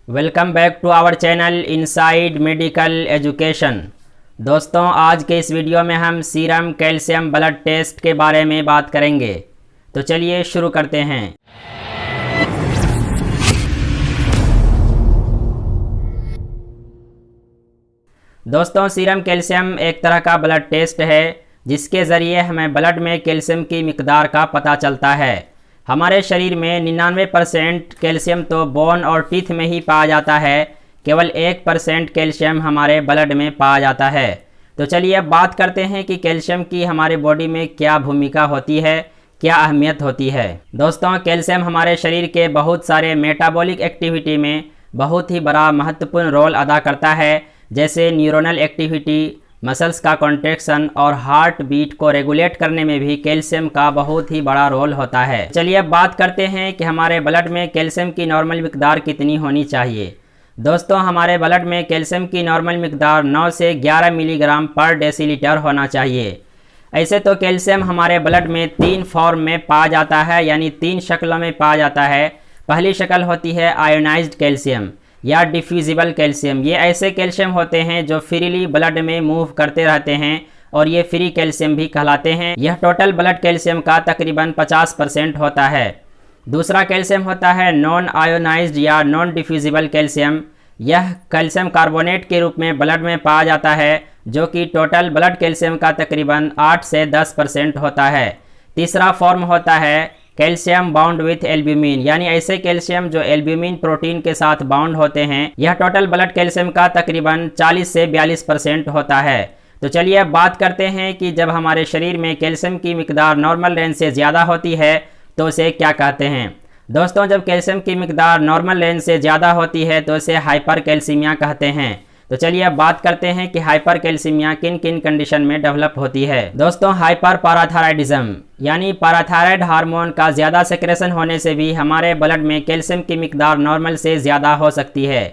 Welcome back to our channel inside medical education. दोस्तों, आज के इस वीडियो में हम सीरम कैल्शियम ब्लड टेस्ट के बारे में बात करेंगे। तो चलिए शुरू करते हैं। दोस्तों, सीरम कैल्शियम एक तरह का ब्लड टेस्ट है जिसके ज़रिए हमें ब्लड में कैल्शियम की मिकदार का पता चलता है। हमारे शरीर में 99% कैल्शियम तो बोन और टीथ में ही पाया जाता है, केवल 1% कैल्शियम हमारे ब्लड में पाया जाता है। तो चलिए अब बात करते हैं कि कैल्शियम की हमारे बॉडी में क्या भूमिका होती है, क्या अहमियत होती है। दोस्तों, कैल्शियम हमारे शरीर के बहुत सारे मेटाबॉलिक एक्टिविटी में बहुत ही बड़ा महत्वपूर्ण रोल अदा करता है, जैसे न्यूरोनल एक्टिविटी, मसल्स का कॉन्ट्रैक्शन और हार्ट बीट को रेगुलेट करने में भी कैल्शियम का बहुत ही बड़ा रोल होता है। चलिए अब बात करते हैं कि हमारे ब्लड में कैल्शियम की नॉर्मल मिकदार कितनी होनी चाहिए। दोस्तों, हमारे ब्लड में कैल्शियम की नॉर्मल मिकदार 9 से 11 मिलीग्राम पर डेसीलीटर होना चाहिए। ऐसे तो कैल्शियम हमारे ब्लड में 3 फॉर्म में पाया जाता है, यानी 3 शक्लों में पाया जाता है। पहली शक्ल होती है आयोनाइज्ड कैल्शियम या डिफ्यूजिबल कैल्शियम। ये ऐसे कैल्शियम होते हैं जो फ्रीली ब्लड में मूव करते रहते हैं और ये फ्री कैल्शियम भी कहलाते हैं। यह टोटल ब्लड कैल्शियम का तकरीबन 50% होता है। दूसरा कैल्शियम होता है नॉन आयोनाइज्ड या नॉन डिफ्यूजिबल कैल्शियम। यह कैल्शियम कार्बोनेट के रूप में ब्लड में पाया जाता है, जो कि टोटल ब्लड कैल्शियम का तकरीबन 8 से 10% होता है। तीसरा फॉर्म होता है कैल्शियम बाउंड विथ एल्ब्यूमिन, यानी ऐसे कैल्शियम जो एल्ब्यूमिन प्रोटीन के साथ बाउंड होते हैं। यह टोटल ब्लड कैल्शियम का तकरीबन 40 से 42% होता है। तो चलिए अब बात करते हैं कि जब हमारे शरीर में कैल्शियम की मिकदार नॉर्मल रेंज से ज़्यादा होती है तो उसे क्या कहते हैं। दोस्तों, जब कैल्शियम की मिकदार नॉर्मल रेंज से ज़्यादा होती है तो उसे हाइपर कैल्सीमिया कहते हैं। तो चलिए अब बात करते हैं कि हाइपर कैल्सीमिया किन किन कंडीशन में डेवलप होती है। दोस्तों, हाइपर पैराथायराइडिज्म यानी पैराथायराइड हार्मोन का ज़्यादा सेक्रेशन होने से भी हमारे ब्लड में कैल्शियम की मिकदार नॉर्मल से ज़्यादा हो सकती है।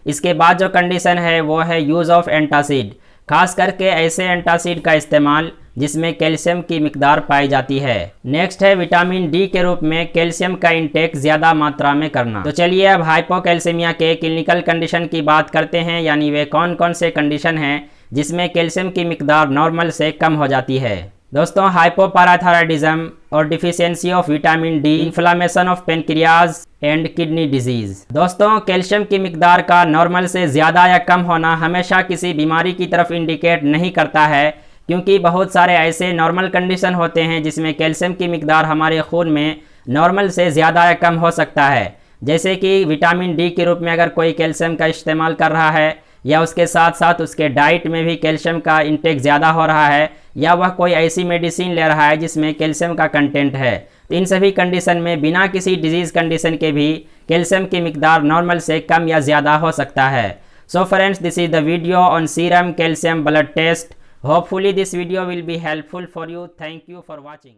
इसके बाद जो कंडीशन है वो है यूज़ ऑफ एंटासिड, खास करके ऐसे एंटासिड का इस्तेमाल जिसमें कैल्शियम की मिकदार पाई जाती है। नेक्स्ट है विटामिन डी के रूप में कैल्शियम का इंटेक ज़्यादा मात्रा में करना। तो चलिए अब हाइपोकैल्सीमिया के क्लिनिकल कंडीशन की बात करते हैं, यानी वे कौन कौन से कंडीशन हैं जिसमें कैल्शियम की मिकदार नॉर्मल से कम हो जाती है। दोस्तों, हाइपोपैराथायराइडिज्म और deficiency of vitamin D, inflammation of pancreas and kidney disease. दोस्तों, कैल्शियम की मिकदार का नॉर्मल से ज़्यादा या कम होना हमेशा किसी बीमारी की तरफ इंडिकेट नहीं करता है, क्योंकि बहुत सारे ऐसे नॉर्मल कंडीशन होते हैं जिसमें कैल्शियम की मिकदार हमारे खून में नॉर्मल से ज़्यादा या कम हो सकता है। जैसे कि विटामिन डी के रूप में अगर कोई कैल्शियम का इस्तेमाल कर रहा है, या उसके साथ साथ उसके डाइट में भी कैल्शियम का इंटेक ज़्यादा हो रहा है, या वह कोई ऐसी मेडिसिन ले रहा है जिसमें कैल्शियम का कंटेंट है। तो इन सभी कंडीशन में बिना किसी डिजीज़ कंडीशन के भी कैल्शियम की मिकदार नॉर्मल से कम या ज़्यादा हो सकता है। So friends, this is the video on serum calcium blood test. Hopefully this video will be helpful for you. Thank you for watching.